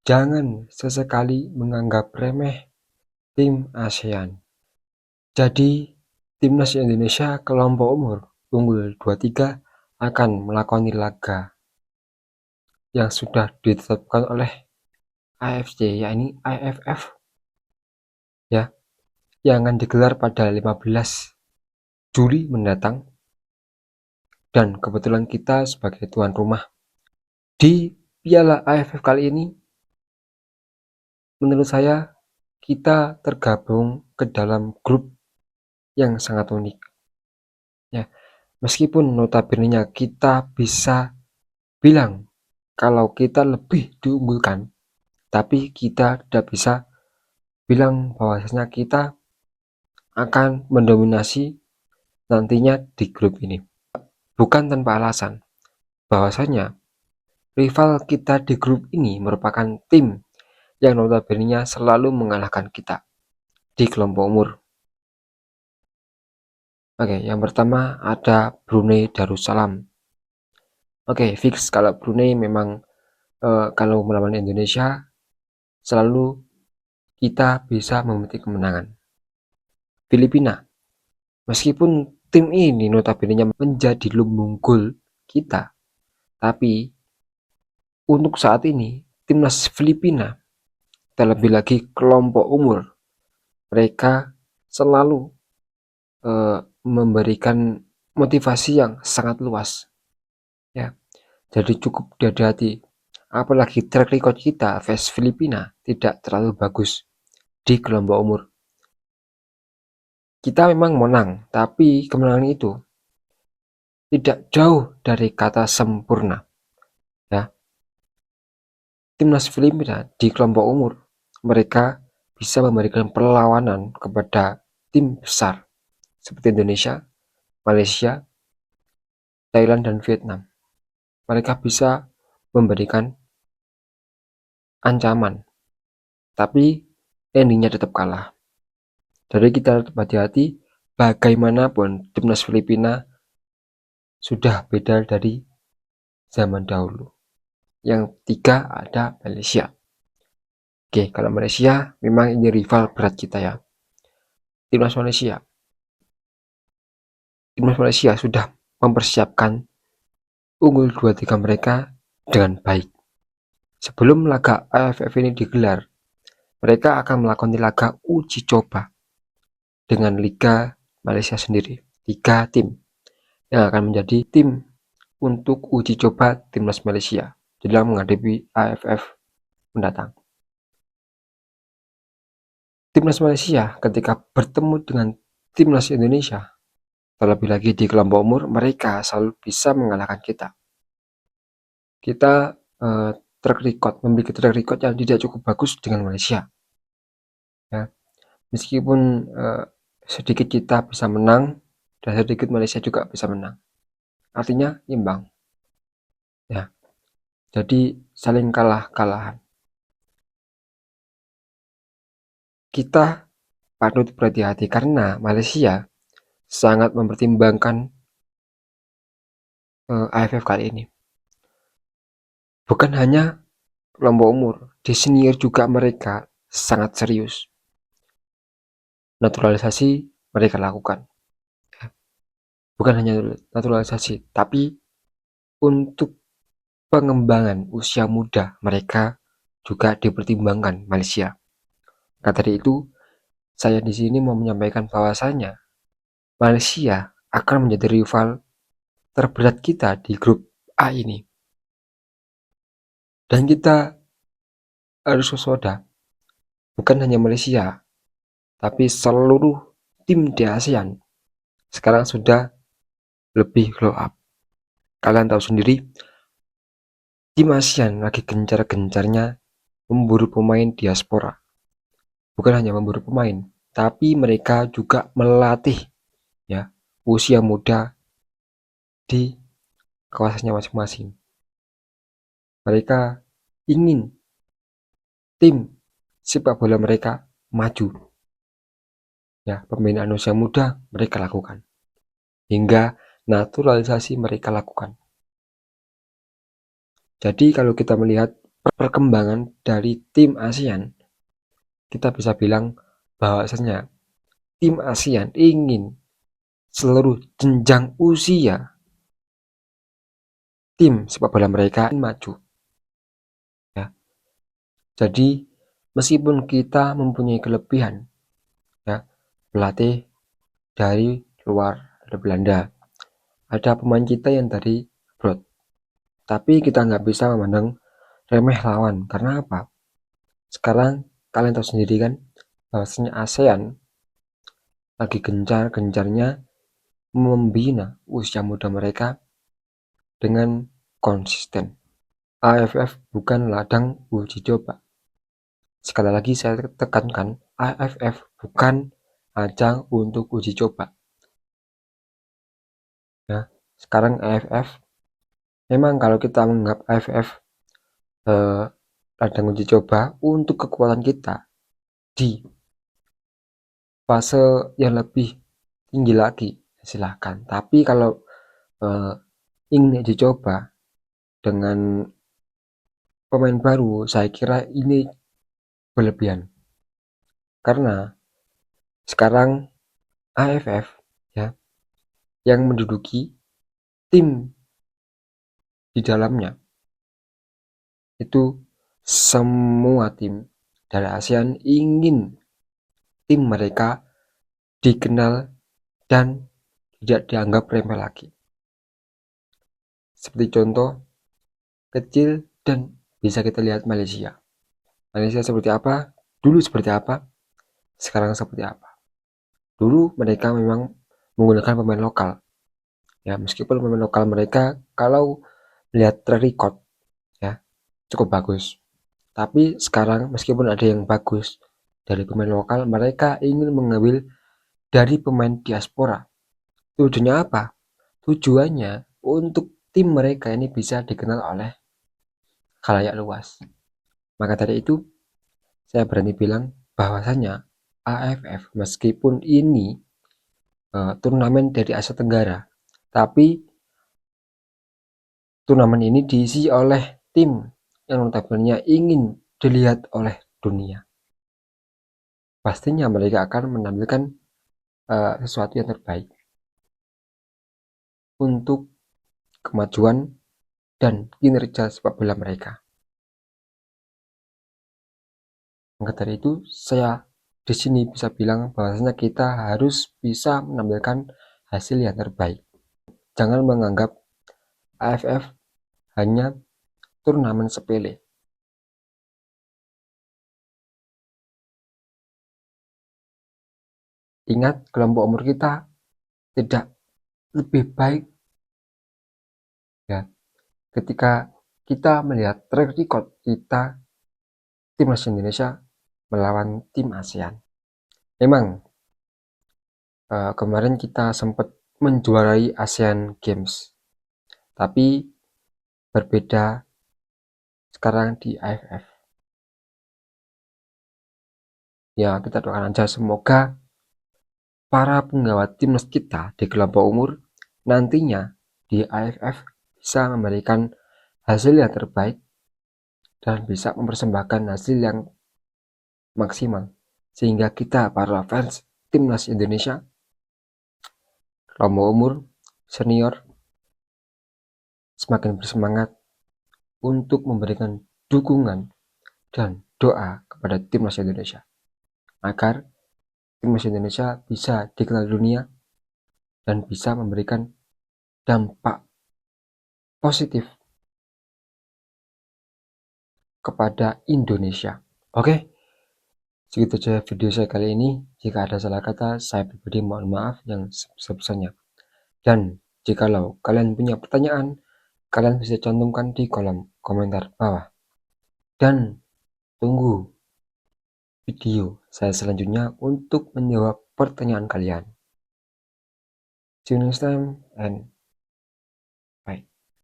Jangan sesekali menganggap remeh tim ASEAN. Jadi, timnas Indonesia kelompok umur unggul 23 akan melakoni laga yang sudah ditetapkan oleh AFC, yakni AFF, ya, yang akan digelar pada 15 Juli mendatang. Dan kebetulan kita sebagai tuan rumah di Piala AFF kali ini, menurut saya kita tergabung ke dalam grup yang sangat unik. Ya, meskipun notabene kita bisa bilang kalau kita lebih diunggulkan, tapi kita tidak bisa bilang bahwasanya kita akan mendominasi nantinya di grup ini. Bukan tanpa alasan bahwasanya rival kita di grup ini merupakan tim yang notabene selalu mengalahkan kita di kelompok umur. Oke, yang pertama ada Brunei Darussalam. Oke, fix kalau Brunei memang kalau melawan Indonesia selalu kita bisa memetik kemenangan. Filipina, meskipun tim ini notabene menjadi lumbung gol kita, tapi untuk saat ini timnas Filipina, terlebih lagi kelompok umur, mereka selalu memberikan motivasi yang sangat luas, ya. Jadi cukup hati-hati. Apalagi track record kita vs Filipina tidak terlalu bagus di kelompok umur. Kita memang menang, tapi kemenangan itu tidak jauh dari kata sempurna. Ya, timnas Filipina di kelompok umur, mereka bisa memberikan perlawanan kepada tim besar seperti Indonesia, Malaysia, Thailand, dan Vietnam. Mereka bisa memberikan ancaman, tapi endingnya tetap kalah. Jadi kita tetap hati-hati, bagaimanapun timnas Filipina sudah beda dari zaman dahulu. Yang ketiga ada Malaysia. Oke, kalau Malaysia memang ini rival berat kita ya. Timnas Malaysia. Timnas Malaysia sudah mempersiapkan unggul 23 mereka dengan baik. Sebelum laga AFF ini digelar, mereka akan melakukan laga uji coba dengan Liga Malaysia sendiri. 3 tim yang akan menjadi tim untuk uji coba timnas Malaysia dalam menghadapi AFF mendatang. Timnas Malaysia ketika bertemu dengan timnas Indonesia, terlebih lagi di kelompok umur, mereka selalu bisa mengalahkan kita. Kita memiliki track record yang tidak cukup bagus dengan Malaysia. Ya, meskipun sedikit kita bisa menang dan sedikit Malaysia juga bisa menang. Artinya imbang. Ya, jadi saling kalah-kalahan. Kita patut berhati-hati karena Malaysia sangat mempertimbangkan AFF kali ini. Bukan hanya kelompok umur, di senior juga mereka sangat serius. Naturalisasi mereka lakukan. Bukan hanya naturalisasi, tapi untuk pengembangan usia muda mereka juga dipertimbangkan Malaysia. Nah, dari itu saya di sini mau menyampaikan bahwasanya Malaysia akan menjadi rival terberat kita di grup A ini. Dan kita harus waspada. Bukan hanya Malaysia, tapi seluruh tim di ASEAN sekarang sudah lebih glow up. Kalian tahu sendiri, tim ASEAN lagi gencar-gencarnya memburu pemain diaspora. Bukan hanya memburu pemain, tapi mereka juga melatih ya usia muda di kawasannya masing-masing. Mereka ingin tim sepak bola mereka maju. Ya, pembinaan usia muda mereka lakukan. Hingga naturalisasi mereka lakukan. Jadi kalau kita melihat perkembangan dari tim ASEAN, kita bisa bilang bahwasanya tim ASEAN ingin seluruh jenjang usia tim sepak bola mereka maju. Ya. Jadi meskipun kita mempunyai kelebihan, ya, pelatih dari luar, dari Belanda, ada pemain kita yang dari abroad, tapi kita nggak bisa memandang remeh lawan. Karena apa? Sekarang kalian tahu sendiri kan, bahwasanya ASEAN lagi gencar-gencarnya membina usia muda mereka dengan konsisten. AFF bukan ladang uji coba. Sekali lagi saya tekankan, AFF bukan ajang untuk uji coba. Ya, sekarang AFF, memang kalau kita menganggap AFF ladang uji coba untuk kekuatan kita di fase yang lebih tinggi lagi, silahkan. Tapi kalau ingin dicoba dengan pemain baru, saya kira ini berlebihan. Karena sekarang AFF, ya, yang menduduki tim di dalamnya itu semua tim dari ASEAN ingin tim mereka dikenal dan tidak dianggap remeh lagi. Seperti contoh kecil dan bisa kita lihat Malaysia. Malaysia seperti apa? Dulu seperti apa? Sekarang seperti apa? Dulu mereka memang menggunakan pemain lokal. Ya, meskipun pemain lokal mereka kalau lihat track record, ya, cukup bagus. Tapi sekarang meskipun ada yang bagus dari pemain lokal, mereka ingin mengambil dari pemain diaspora. Tujuannya apa? Tujuannya untuk tim mereka ini bisa dikenal oleh khalayak luas. Maka dari itu, saya berani bilang bahwasanya AFF meskipun ini turnamen dari Asia Tenggara, tapi turnamen ini diisi oleh tim yang notabene ingin dilihat oleh dunia. Pastinya mereka akan menampilkan sesuatu yang terbaik untuk kemajuan dan kinerja sepak bola mereka. Maka dari itu, saya di sini bisa bilang bahwasanya kita harus bisa menampilkan hasil yang terbaik. Jangan menganggap AFF hanya turnamen sepele. Ingat, kelompok umur kita tidak lebih baik, ya, ketika kita melihat track record kita timnas Indonesia melawan tim ASEAN. Memang kemarin kita sempat menjuarai ASEAN Games, tapi berbeda sekarang di AFF. Ya, kita doakan aja semoga para penggawa timnas kita di kelompok umur nantinya di AFF bisa memberikan hasil yang terbaik dan bisa mempersembahkan hasil yang maksimal, sehingga kita para fans timnas Indonesia kelompok umur senior semakin bersemangat untuk memberikan dukungan dan doa kepada timnas Indonesia agar timnas Indonesia bisa dikenal dunia dan bisa memberikan dampak positif kepada Indonesia. Oke, segitu saja video saya kali ini. Jika ada salah kata, saya pribadi mohon maaf yang sebesarnya. Dan jikalau kalian punya pertanyaan, kalian bisa cantumkan di kolom komentar bawah. Dan tunggu video saya selanjutnya untuk menjawab pertanyaan kalian. See you next time and